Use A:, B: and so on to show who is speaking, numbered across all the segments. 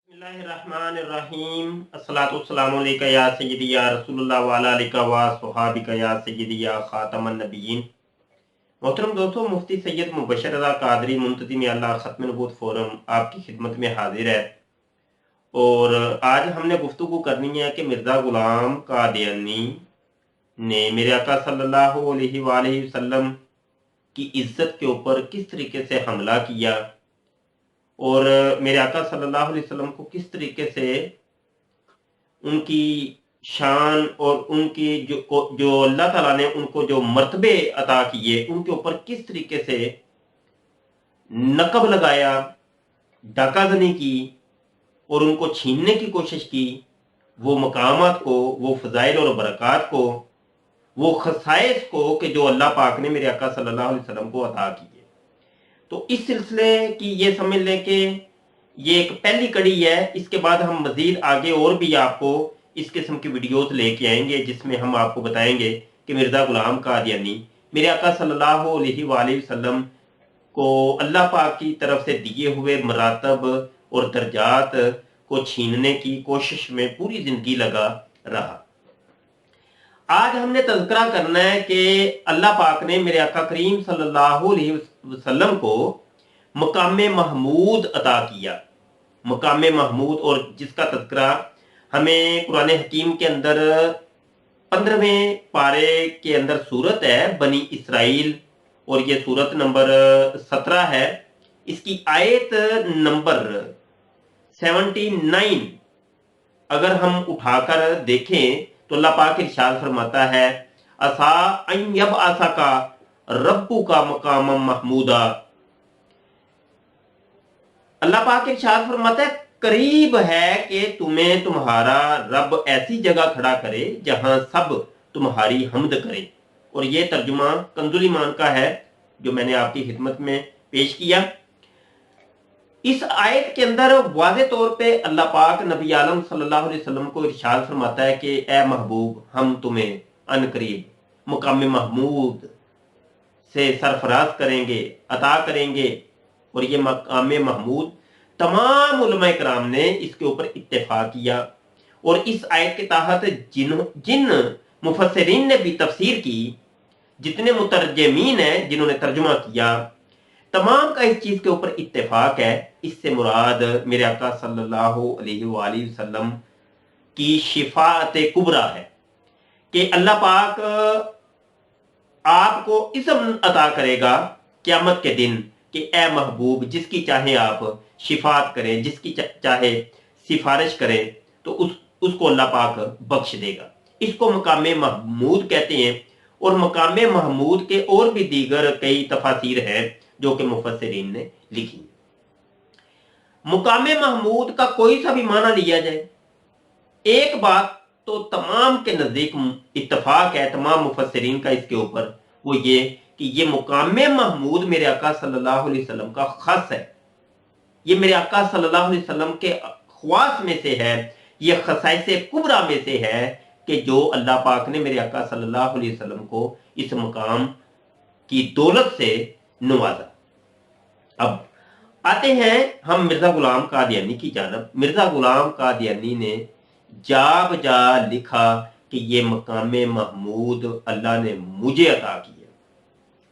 A: बिस्मिल्लाहिर्रहमानिर्रहीम अस्सलातुस्सलामु अलैका या सय्यदी या रसूलुल्लाह व अला आलिका व सहाबिका या सय्यदी या खातमन नबिय्यीन। मोहतरम दोस्तों, मुफ्ती सैयद मुबशर रज़ा कादरी मुंतज़िम अल्लाह खत्म नबूवत फोरम आपकी खिदमत में हाजिर है। और आज हमने गुफ्तगू करनी है कि मिर्ज़ा गुलाम कादियानी ने मेरे आका सल्लल्लाहु अलैहि वसल्लम की इज्जत के ऊपर किस तरीके से हमला किया और मेरे आका सल्लल्लाहु अलैहि वसल्लम को किस तरीके से उनकी शान और उनकी जो अल्लाह ताला ने उनको जो मर्तबे अता किए उनके ऊपर किस तरीके से नकब लगाया, डाकाजनी की और उनको छीनने की कोशिश की। वो मकामात को, वो फजाइल और बरक़ात को, वो खसाइस को कि जो अल्लाह पाक ने मेरे आका सल्लल्लाहु अलैहि वसल्लम को अता किए। तो इस सिलसिले की ये समझ लें कि ये एक पहली कड़ी है। इसके बाद हम मजीद आगे और भी आपको इस किस्म की वीडियोस लेके आएंगे जिसमें हम आपको बताएंगे कि मिर्ज़ा गुलाम कादियानी मेरे आका सल्लल्लाहु अलैहि वसल्लम को अल्लाह पाक की तरफ से दिए हुए मरातब और दर्जात को छीनने की कोशिश में पूरी जिंदगी लगा रहा। आज हमने तज़किरा करना है कि अल्लाह पाक ने मेरे आका करीम सल्लल्लाहु अलैहि वसल्लम को मकाम महमूद अता किया। मकाम महमूद, और जिसका तज़किरा हमें कुरान हकीम के अंदर 15वें पारे के अंदर सूरत है बनी इसराइल, और ये सूरत नंबर 17 है। इसकी आयत नंबर 79 अगर हम उठाकर देखें तो अल्लाह पाक इरशाद फरमाता है, असा अन यबअसा का रब्बु का मकाम महमूदा। अल्लाह पाक इरशाद फरमाता है, करीब है कि तुम्हें तुम्हारा रब ऐसी जगह खड़ा करे जहां सब तुम्हारी हमद करें। और ये तर्जुमा कंजुल ईमान का है जो मैंने आपकी खिदमत में पेश किया। इस आयत के अंदर वाज़े तौर पे अल्लाह पाक नबी आलम सल्लल्लाहु अलैहि वसल्लम को इरशाद फरमाता है कि ए महबूब, हम तुम्हें अनकरीब मुकाम महमूद से सरफराज करेंगे, अता करेंगे। और ये मकाम महमूद तमाम उलमा कराम ने इसके ऊपर इत्तेफाक किया। और इस आयत के तहत जिन मुफस्सिरीन ने भी तफसीर की, जितने मुतरजमीन हैं जिन्होंने तर्जुमा किया, तमाम का इस चीज के ऊपर इत्तेफाक है। इससे मुराद मेरे आका सल्लल्लाहु अलैहि वसल्लम की शिफाअत कुबरा है कि अल्लाह पाक आपको इस्म अता करेगा क़यामत के दिन कि ए महबूब, जिसकी चाहे आप शिफात करें, जिसकी चाहे सिफारिश करें, तो उसको अल्लाह पाक बख्श देगा। इसको मकाम महमूद कहते हैं। और मकाम महमूद के और भी दीगर कई तफासीर हैं जो कि मुफस्सिरीन ने लिखी। मुकाम महमूद का कोई सा भी माना लिया जाए, एक बात तो तमाम के नजदीक इत्तफाक है, तमाम मुफस्सिरीन का इसके ऊपर, वो ये कि ये मुकाम महमूद मेरे आका सल्लल्लाहु अलैहि वसल्लम का खास है। ये मेरे आका सल्लल्लाहु अलैहि वसल्लम के ख्वास में से है, ये खसाइसे कुबरा में से है कि जो अल्लाह पाक ने मेरे आका सल्लल्लाहु अलैहि वसल्लम को इस मुकाम की दौलत से नवाजा। अब आते हैं हम मिर्जा गुलाम कादियानी की जानब। मिर्जा गुलाम कादियानी ने जा बजा लिखा कि ये मकाम महमूद अल्लाह ने मुझे अता किया।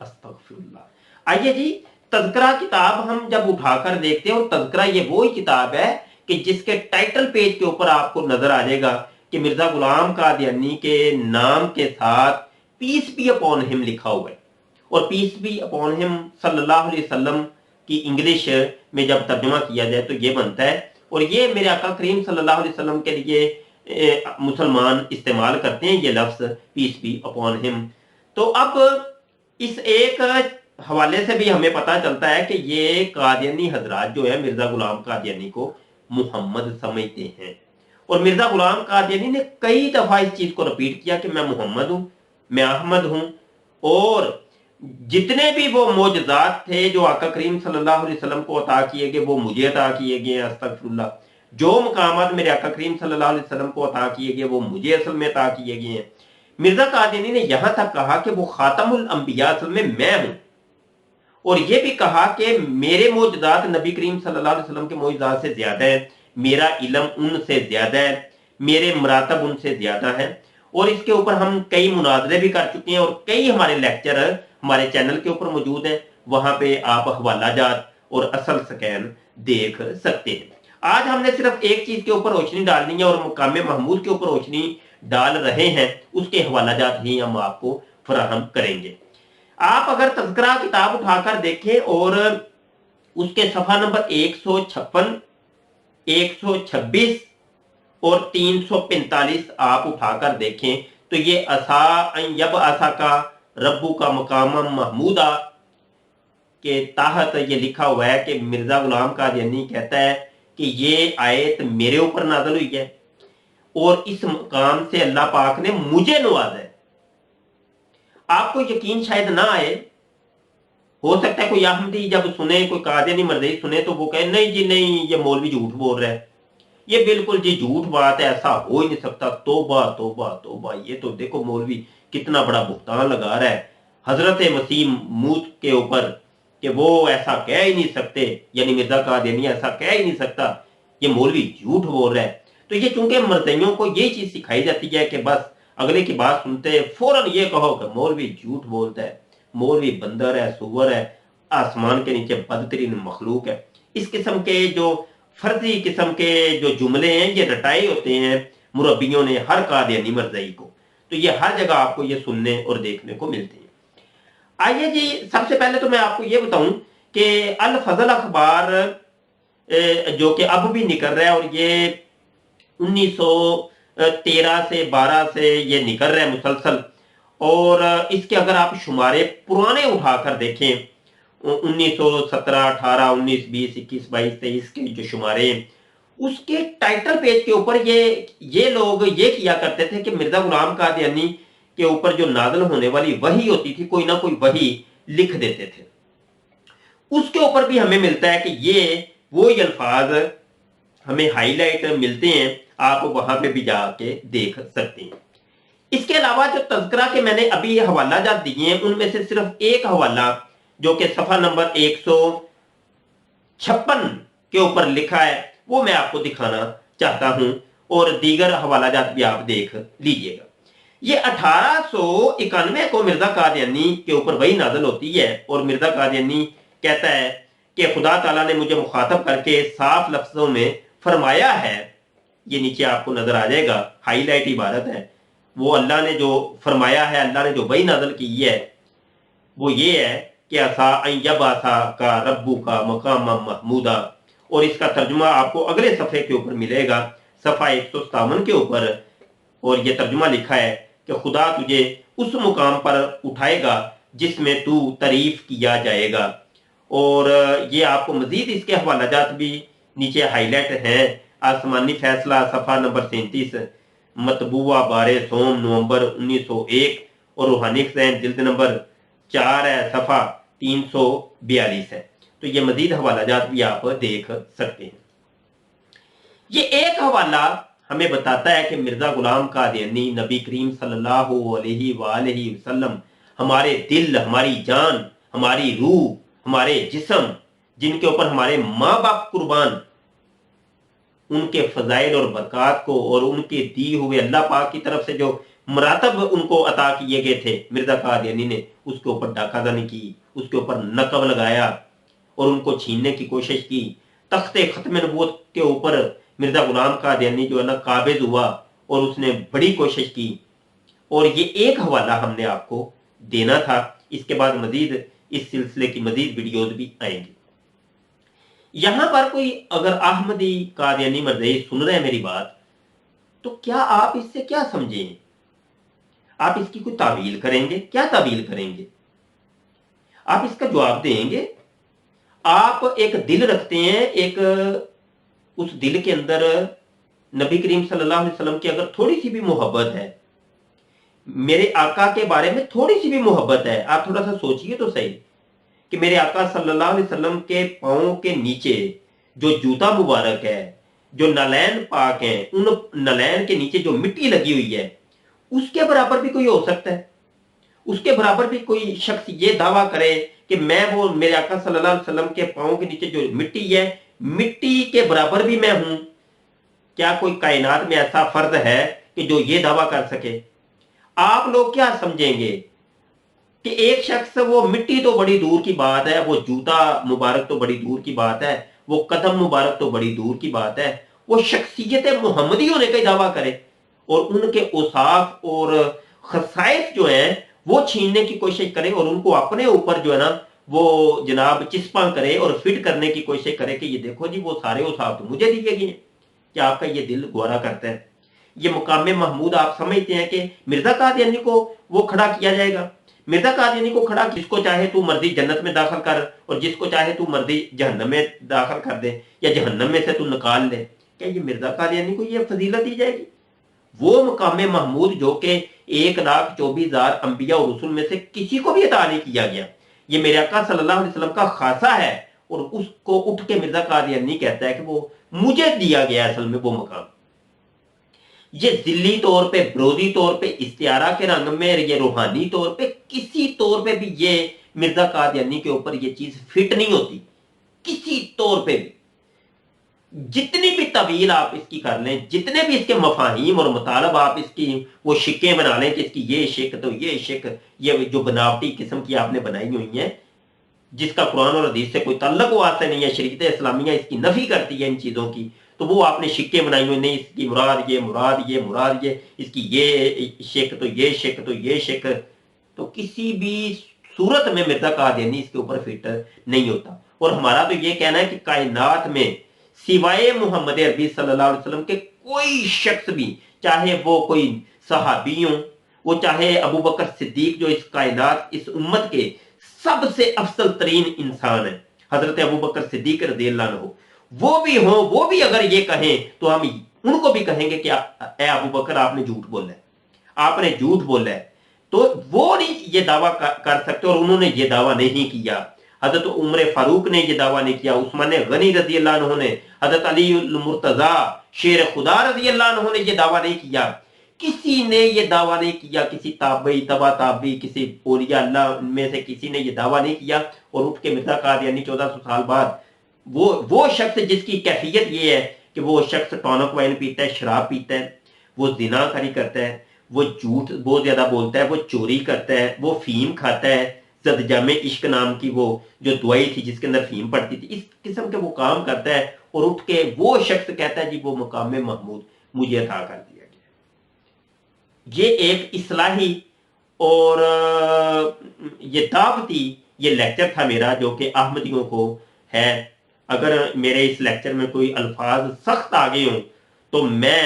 A: अस्तगफिरुल्लाह। आइए जी, तज़किरा किताब हम जब उठाकर देखते हैं, और तज़किरा ये वो ही किताब है कि जिसके टाइटल पेज के ऊपर आपको नजर आ जाएगा कि मिर्जा गुलाम कादियानी के नाम के साथ पीस बी अपॉन हिम लिखा हुआ है। और पीस बी अपॉन हिम सल्लल्लाहु अलैहि वसल्लम की इंग्लिश में जब तर्जुमा किया जाए तो ये बनता है। और ये मेरे आका करीम सल्लल्लाहु अलैहि वसल्लम के लिए मुसलमान इस्तेमाल करते हैं ये लफ्ज पीस बी अपॉन हिम। तो अब इस एक हवाले से भी हमें पता चलता है कि ये कादियानी हजरात जो है मिर्जा गुलाम कादियानी को मुहम्मद समझते हैं। और मिर्जा गुलाम कादियानी ने कई दफा इस चीज को रिपीट किया कि मैं मुहम्मद हूं, मैं अहमद हूं। और जितने भी वो मौजज़ात थे जो आका करीम सल्लल्लाहु अलैहि वसल्लम को अता किए गए वो मुझे अता किए गए। अस्तगफिरुल्लाह। जो मकामात मेरे आका करीम सल्लल्लाहु अलैहि वसल्लम को अता किए गए वो मुझे असल में अता किए गए हैं। मिर्जा कादियानी ने यहां तक कहा कि वो खातमुल अंबिया असल में मैं हूं। और ये भी कहा कि मेरे मौजज़ात नबी करीम सल्लल्लाहु अलैहि वसल्लम के मौजज़ात से ज्यादा है। मेरा इल्म उनसे ज्यादा है, मेरे मरातब उनसे ज्यादा है। और इसके ऊपर हम कई मुनाजरे भी कर चुके हैं और कई हमारे लेक्चर हमारे चैनल के ऊपर मौजूद हैं, वहां पे आप हवाला जात और असल स्कैन देख सकते हैं। आज हमने सिर्फ एक चीज के ऊपर रोशनी डालनी है और मुकाम महमूद के ऊपर रोशनी डाल रहे हैं, उसके हवाला जात ही हम आपको फराहम करेंगे। आप अगर तज़किरा किताब उठाकर देखें और उसके सफा नंबर 156, 126 और 345 आप उठाकर देखें तो ये असा यब असा का रब्बू का मकाम महमूदा के तहत ये लिखा हुआ है कि मिर्जा गुलाम कादियानी कहता है कि ये आयत मेरे ऊपर नाज़िल हुई है और इस मकाम से अल्लाह पाक ने मुझे नवाजा है। आपको यकीन शायद ना आए, हो सकता है कोई अहमदी जब सुने, कोई कादियानी मरज़ई सुने तो वो कहे नहीं जी नहीं, ये मौलवी झूठ बोल रहा है, ये बिल्कुल जी झूठ बात है, ऐसा हो ही नहीं सकता, तौबा तौबा तौबा, ये तो देखो मौलवी कितना बड़ा भुगतान लगा रहा है हजरत मसीह मूद के ऊपर कि वो ऐसा कह ही नहीं सकते, यानी मिर्जा कादियानी ऐसा कह ही नहीं सकता, ये मौलवी झूठ बोल रहा है। तो ये चूंकि मरज़इयों को ये चीज सिखाई जाती है कि बस अगले की बात सुनते फौरन ये कहो कि मौलवी झूठ बोलता है, मौलवी बंदर है, सुअर है, आसमान के नीचे बदतरीन मखलूक है। इस किस्म के जो फर्जी किस्म के जो जुमले हैं ये रटाए होते हैं मुरब्बियों ने हर कादियानी मरज़ई को, तो ये हर जगह आपको ये सुनने और देखने को मिलते हैं। आइए जी, सबसे पहले तो मैं आपको ये बताऊं कि अल फजल अखबार जो कि अब भी निकल रहा है और ये 1913 से 12 से ये निकल रहा है मुसलसल, और इसके अगर आप शुमारे पुराने उठाकर देखें 1917, 18, 19, 20, 21, 22, 23 के जो शुमारे हैं, उसके टाइटल पेज के ऊपर ये लोग ये किया करते थे कि मिर्जा गुलाम कादियानी के ऊपर जो नाज़िल होने वाली वही होती थी, कोई ना कोई वही लिख देते थे। उसके ऊपर भी हमें मिलता है कि ये वो अल्फाज हमें हाईलाइट मिलते हैं, आप वहां पे भी जाके देख सकते हैं। इसके अलावा जो तज़किरा के मैंने अभी हवाला जात दिए हैं उनमें से सिर्फ एक हवाला जो कि सफा नंबर 156 के ऊपर लिखा है वो मैं आपको दिखाना चाहता हूं, और दीगर हवाला जात भी आप देख लीजिएगा। ये 1891 को मिर्जा कादियानी के ऊपर वही नाज़िल होती है और मिर्जा कादियानी कहता है कि खुदा ताला ने मुझे मुखातब करके साफ लफ्जों में फरमाया है, ये नीचे आपको नजर आ जाएगा, हाईलाइट इबारत है, वो अल्लाह ने जो फरमाया है, अल्लाह ने जो वही नाज़िल की है वो ये है कि असा जब आसा का रब्बू का मकाम महमूदा, और इसका तर्जुमा आपको अगले सफ़े के ऊपर मिलेगा, सफ़ा 157 के ऊपर, और ये तर्जुमा लिखा है कि खुदा तुझे उस मुकाम पर उठाएगा जिसमें तू तारीफ किया जाएगा। और ये आपको मजीद इसके हवाला जात भी नीचे हाईलाइट हैं। आसमानी फैसला सफ़ा नंबर 37, मतबूआ बारे सोम नवंबर 1901, और रूहानी हुसैन जिल्द नंबर 4 है, सफ़ा 342 है। तो ये मजीद हवाला जात भी आप देख सकते हैं। ये एक हवाला हमें बताता है कि मिर्जा गुलाम कादियानी नबी करीम सल्लल्लाहु अलैहि वसल्लम हमारे दिल, हमारी जान, हमारी रूह, हमारे जिस्म, जिनके ऊपर हमारे माँ बाप कुर्बान, उनके फजाइल और बरकत को और उनके दी हुए अल्लाह पाक की तरफ से जो मरातब उनको अता किए गए थे, मिर्जा कादियानी ने उसके ऊपर डाकाजानी की, उसके ऊपर नकब लगाया और उनको छीनने की कोशिश की। तख्ते खत्म नबूवत के ऊपर मिर्जा गुलाम कादियानी जो है ना काबिज हुआ और उसने बड़ी कोशिश की, और ये एक हवाला हमने आपको देना था। इसके बाद मजीद इस सिलसिले की मजीद वीडियोज भी आएंगी। यहां पर कोई अगर अहमदी कादियानी मरज़ई सुन रहे हैं मेरी बात, तो क्या आप इससे क्या समझें? आप इसकी कोई तावील करेंगे? क्या तावील करेंगे? आप इसका जवाब देंगे? आप एक दिल रखते हैं, एक उस दिल के अंदर नबी करीम सल्लल्लाहु अलैहि वसल्लम की अगर थोड़ी सी भी मोहब्बत है, मेरे आका के बारे में थोड़ी सी भी मोहब्बत है, आप थोड़ा सा सोचिए तो सही कि मेरे आका सल्लल्लाहु अलैहि वसल्लम के पांव के नीचे जो जूता मुबारक है, जो नलैन पाक है, उन नलैन के नीचे जो मिट्टी लगी हुई है, उसके बराबर भी कोई हो सकता है? उसके बराबर भी कोई शख्स ये दावा करे कि मैं वो मेरे आका सल्लल्लाहु अलैहि वसल्लम के पांव के नीचे जो मिट्टी है, मिट्टी के बराबर भी मैं हूं, کیا کوئی کائنات میں ایسا فرد ہے کہ جو یہ دعویٰ کر سکے؟ آپ لوگ کیا سمجھیں گے کہ ایک شخص، وہ مٹی تو بڑی دور کی بات ہے، وہ جوتا مبارک تو بڑی دور کی بات ہے، وہ قدم مبارک تو بڑی دور کی بات ہے، وہ شخصیت محمدی ہونے کا دعویٰ کرے اور ان کے اوصاف اور خصائص جو ہیں وہ چھیننے کی کوشش کرے اور ان کو اپنے اوپر جو ہے نا وہ جناب چسپاں کرے اور فٹ کرنے کی کوشش کرے کہ یہ دیکھو جی وہ سارے اوصاف تو مجھے دیے گئے ہیں۔ کیا آپ کا یہ دل گوارا کرتا ہے؟ یہ مقام محمود آپ سمجھتے ہیں کہ مرزا قادیانی کو وہ کھڑا کیا جائے گا؟ مرزا قادیانی کو کھڑا، جس کو چاہے تو مرضی جنت میں داخل کر اور جس کو چاہے تو مرضی جہنم میں داخل کر دے یا جہنم میں سے تو نکال دے، کیا یہ مرزا قادیانی کو یہ فضیلت دی جائے گی؟ وہ مقام محمود جو کہ 1,24,000 انبیاء اور رسول میں سے کسی کو بھی عطا نہیں کیا گیا، یہ میرے آقا صلی اللہ علیہ وسلم کا خاصہ ہے، اور اس کو اٹھ کے مرزا قادیانی کہتا ہے کہ وہ مجھے دیا گیا اصل میں وہ مقام۔ یہ ذلی طور پہ، برودی طور پہ، استعارہ کے رنگ میں، یہ روحانی طور پہ، کسی طور پہ بھی یہ مرزا قادیانی کے اوپر یہ چیز فٹ نہیں ہوتی، کسی طور پہ بھی۔ جتنی بھی طویل آپ اس کی کر لیں، جتنے بھی اس کے مفاہیم اور مطالب آپ اس کی وہ شکیں بنا لیں کہ اس کی یہ شک تو یہ شک، یہ جو بناوٹی قسم کی آپ نے بنائی ہوئی ہیں، جس کا قرآن اور حدیث سے کوئی تعلق واسطہ نہیں ہے، شریعت اسلامیہ اس کی نفی کرتی ہے ان چیزوں کی، تو وہ آپ نے شکیں بنائی ہوئی، نہیں اس کی مراد یہ، مراد یہ، مراد یہ، اس کی یہ شک تو یہ شک تو یہ شک، تو کسی بھی صورت میں مرزا قادیانی اس کے اوپر فٹ نہیں ہوتا۔ اور ہمارا تو یہ کہنا ہے کہ کائنات میں سوائے محمد عربی صلی اللہ علیہ وسلم کے کوئی شخص بھی، چاہے وہ کوئی صحابی ہوں، وہ چاہے ابو بکر صدیق جو اس کائنات، اس امت کے سب سے افضل ترین انسان ہے، حضرت ابو بکر صدیق رضی اللہ عنہ، وہ بھی ہوں، وہ بھی اگر یہ کہیں تو ہم ان کو بھی کہیں گے کہ اے ابو بکر آپ نے جھوٹ بولا ہے، آپ نے جھوٹ بولا ہے، تو وہ نہیں یہ دعویٰ کر سکتے، اور انہوں نے یہ دعویٰ نہیں کیا۔ حضرت عمر فاروق نے یہ دعویٰ نہیں کیا، عثمان غنی رضی اللہ عنہ نے، حضرت علی المرتضی شیر خدا رضی اللہ عنہ نے یہ دعویٰ نہیں کیا، کسی نے یہ دعویٰ نہیں کیا، کسی تابعی، تبع تابعی، کسی اولیاء اللہ میں سے کسی نے یہ دعویٰ نہیں کیا، اور اٹھ کے مرزا قادیانی 1400 سال بعد وہ شخص جس کی کیفیت یہ ہے کہ وہ شخص ٹونک وائن پیتا ہے، شراب پیتا ہے، وہ زنا کاری کرتا ہے، وہ جھوٹ بہت زیادہ بولتا ہے، وہ چوری کرتا ہے، وہ فیم کھاتا ہے، زد جامع عشق نام کی وہ جو دوائی تھی جس کے اندر فیم پڑتی تھی، اس قسم کے وہ کام کرتا ہے، اور اٹھ کے وہ شخص کہتا ہے جی وہ مقام محمود مجھے عطا کر دیا گیا۔ یہ ایک اصلاحی اور یہ دعوتی یہ لیکچر تھا میرا، جو کہ احمدیوں کو ہے۔ اگر میرے اس لیکچر میں کوئی الفاظ سخت آ گئے ہوں تو میں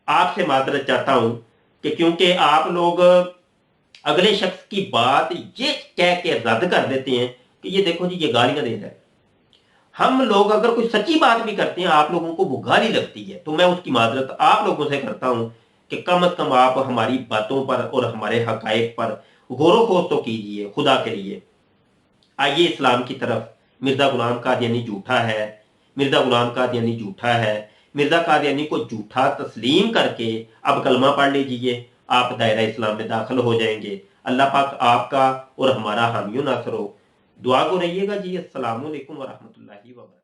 A: آپ سے معذرت چاہتا ہوں، کہ کیونکہ آپ لوگ اگلے شخص کی بات یہ کہہ کے رد کر دیتے ہیں کہ یہ دیکھو جی یہ گالیاں دے رہا ہے۔ ہم لوگ اگر کوئی سچی بات بھی کرتے ہیں، آپ لوگوں کو وہ گالی لگتی ہے، تو میں اس کی معذرت آپ لوگوں سے کرتا ہوں کہ کم از کم آپ ہماری باتوں پر اور ہمارے حقائق پر غور و خوض تو کیجئے خدا کے لیے۔ آئیے اسلام کی طرف۔ مرزا غلام قادیانی جھوٹا ہے، مرزا غلام قادیانی جھوٹا ہے، مرزا قادیانی کو جھوٹا تسلیم کر کے اب کلمہ پڑھ لیجئے، آپ دائرہ اسلام میں داخل ہو جائیں گے۔ اللہ پاک آپ کا اور ہمارا حامی و ناصر ہو۔ دعا کو رہیے گا جی۔ السلام علیکم ورحمۃ اللہ وبرکاتہ۔